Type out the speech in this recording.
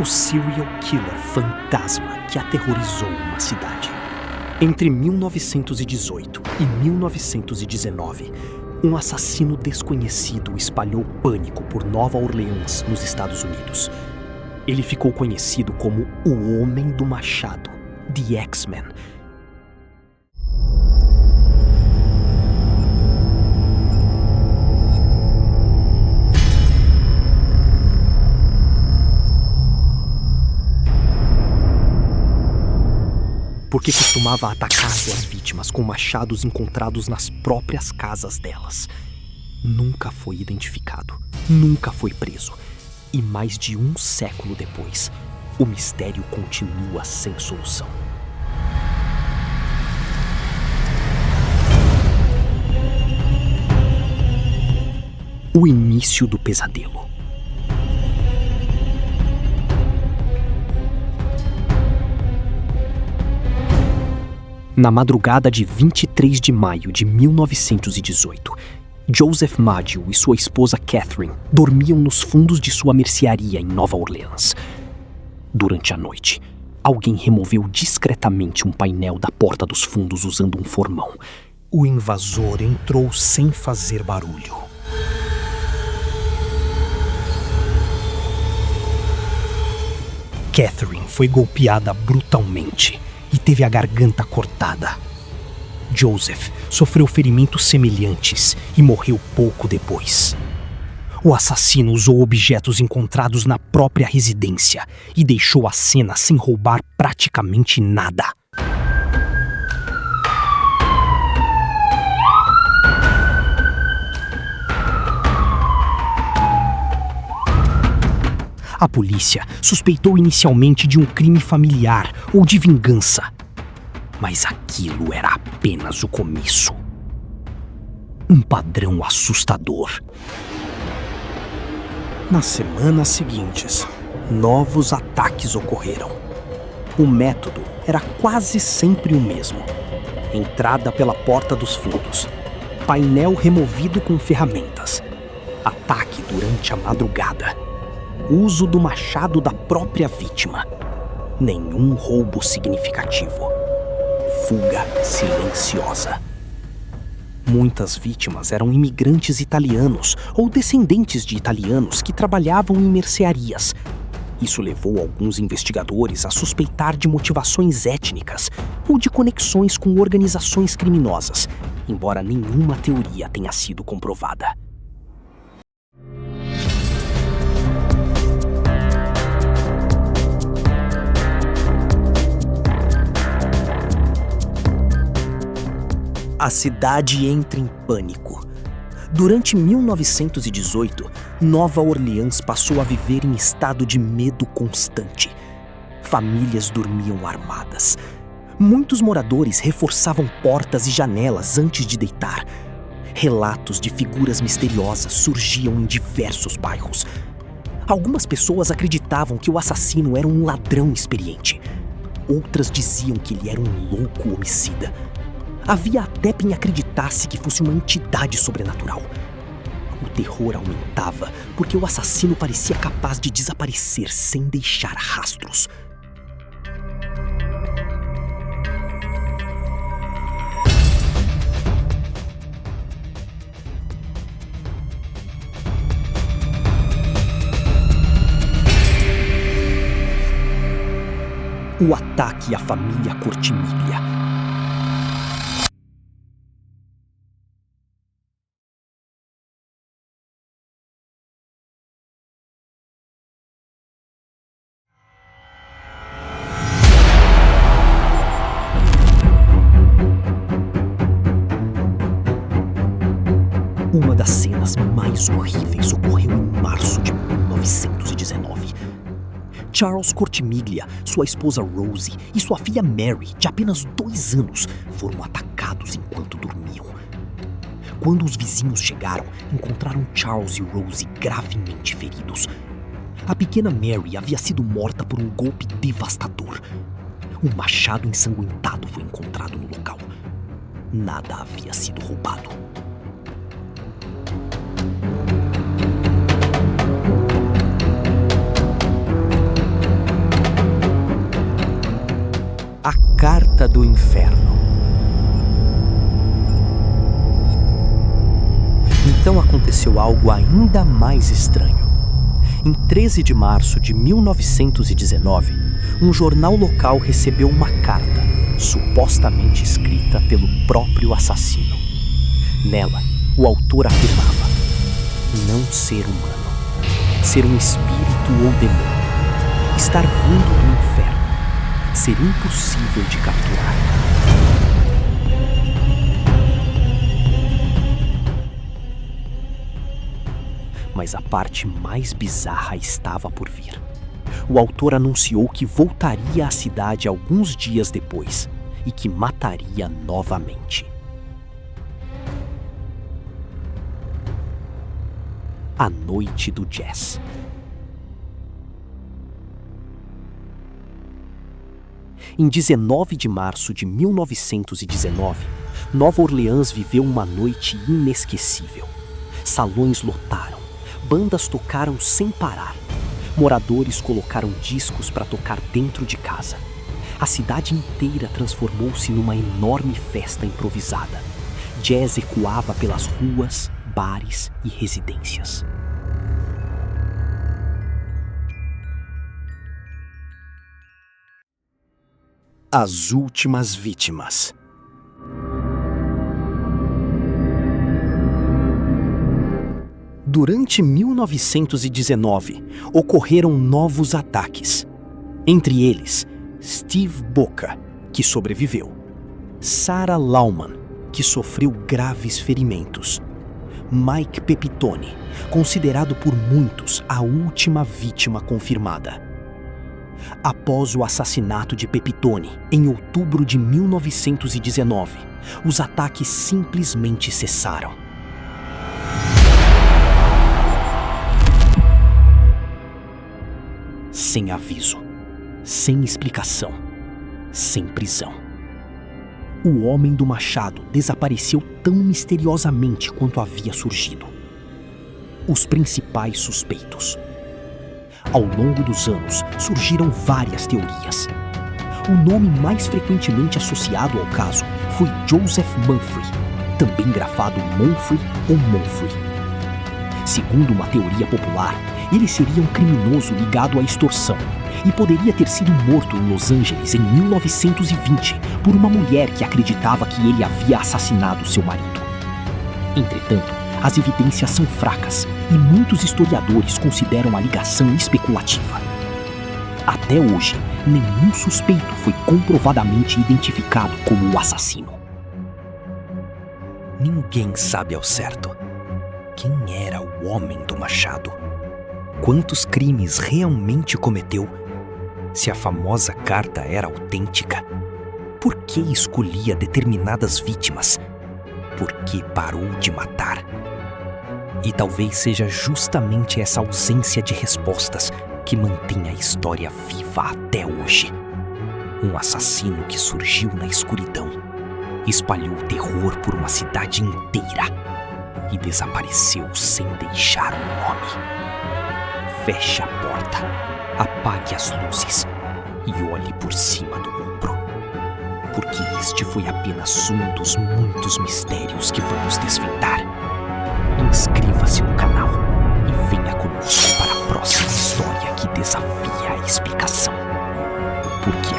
o serial killer fantasma que aterrorizou uma cidade. Entre 1918 e 1919, um assassino desconhecido espalhou pânico por Nova Orleans, nos Estados Unidos. Ele ficou conhecido como o Homem do Machado, The X-Men. Porque costumava atacar suas vítimas com machados encontrados nas próprias casas delas. Nunca foi identificado, nunca foi preso. E mais de um século depois, o mistério continua sem solução. O início do pesadelo. Na madrugada de 23 de maio de 1918, Joseph Maggio e sua esposa Catherine dormiam nos fundos de sua mercearia em Nova Orleans. Durante a noite, alguém removeu discretamente um painel da porta dos fundos usando um formão. O invasor entrou sem fazer barulho. Catherine foi golpeada brutalmente e teve a garganta cortada. Joseph sofreu ferimentos semelhantes e morreu pouco depois. O assassino usou objetos encontrados na própria residência e deixou a cena sem roubar praticamente nada. A polícia suspeitou inicialmente de um crime familiar ou de vingança. Mas aquilo era apenas o começo. Um padrão assustador. Nas semanas seguintes, novos ataques ocorreram. O método era quase sempre o mesmo. Entrada pela porta dos fundos. Painel removido com ferramentas. Ataque durante a madrugada. Uso do machado da própria vítima. Nenhum roubo significativo. Fuga silenciosa. Muitas vítimas eram imigrantes italianos ou descendentes de italianos que trabalhavam em mercearias. Isso levou alguns investigadores a suspeitar de motivações étnicas ou de conexões com organizações criminosas, embora nenhuma teoria tenha sido comprovada. A cidade entra em pânico. Durante 1918, Nova Orleans passou a viver em estado de medo constante. Famílias dormiam armadas. Muitos moradores reforçavam portas e janelas antes de deitar. Relatos de figuras misteriosas surgiam em diversos bairros. Algumas pessoas acreditavam que o assassino era um ladrão experiente. Outras diziam que ele era um louco homicida. Havia até quem acreditasse que fosse uma entidade sobrenatural. O terror aumentava porque o assassino parecia capaz de desaparecer sem deixar rastros. O ataque à família Cortimiglia. Uma das cenas mais horríveis ocorreu em março de 1919. Charles Cortimiglia, sua esposa Rosie e sua filha Mary, de apenas 2 anos, foram atacados enquanto dormiam. Quando os vizinhos chegaram, encontraram Charles e Rosie gravemente feridos. A pequena Mary havia sido morta por um golpe devastador. Um machado ensanguentado foi encontrado no local. Nada havia sido roubado. A Carta do Inferno. Então aconteceu algo ainda mais estranho. Em 13 de março de 1919, um jornal local recebeu uma carta, supostamente escrita pelo próprio assassino. Nela, o autor afirmava não ser humano, ser um espírito ou demônio, estar vindo do inferno, ser impossível de capturar. Mas a parte mais bizarra estava por vir. O autor anunciou que voltaria à cidade alguns dias depois e que mataria novamente. A Noite do Jazz. Em 19 de março de 1919, Nova Orleans viveu uma noite inesquecível. Salões lotaram, bandas tocaram sem parar. Moradores colocaram discos para tocar dentro de casa. A cidade inteira transformou-se numa enorme festa improvisada. Jazz ecoava pelas ruas, bares e residências. As últimas vítimas. Durante 1919, ocorreram novos ataques. Entre eles, Steve Boca, que sobreviveu. Sarah Lauman, que sofreu graves ferimentos. Mike Pepitone, considerado por muitos a última vítima confirmada. Após o assassinato de Pepitone, em outubro de 1919, os ataques simplesmente cessaram. Sem aviso, sem explicação, sem prisão. O homem do machado desapareceu tão misteriosamente quanto havia surgido. Os principais suspeitos. Ao longo dos anos, surgiram várias teorias. O nome mais frequentemente associado ao caso foi Joseph Mumphrey, também grafado Monfrey ou Monfrey. Segundo uma teoria popular, ele seria um criminoso ligado à extorsão e poderia ter sido morto em Los Angeles em 1920 por uma mulher que acreditava que ele havia assassinado seu marido. Entretanto, as evidências são fracas e muitos historiadores consideram a ligação especulativa. Até hoje, nenhum suspeito foi comprovadamente identificado como o assassino. Ninguém sabe ao certo quem era o homem do machado. Quantos crimes realmente cometeu? Se a famosa carta era autêntica? Por que escolhia determinadas vítimas? Por que parou de matar? E talvez seja justamente essa ausência de respostas que mantém a história viva até hoje. Um assassino que surgiu na escuridão, espalhou terror por uma cidade inteira e desapareceu sem deixar um nome. Feche a porta, apague as luzes e olhe por cima do ombro, porque este foi apenas um dos muitos mistérios que vamos desvendar. Inscreva-se no canal e venha conosco para a próxima história que desafia a explicação, porque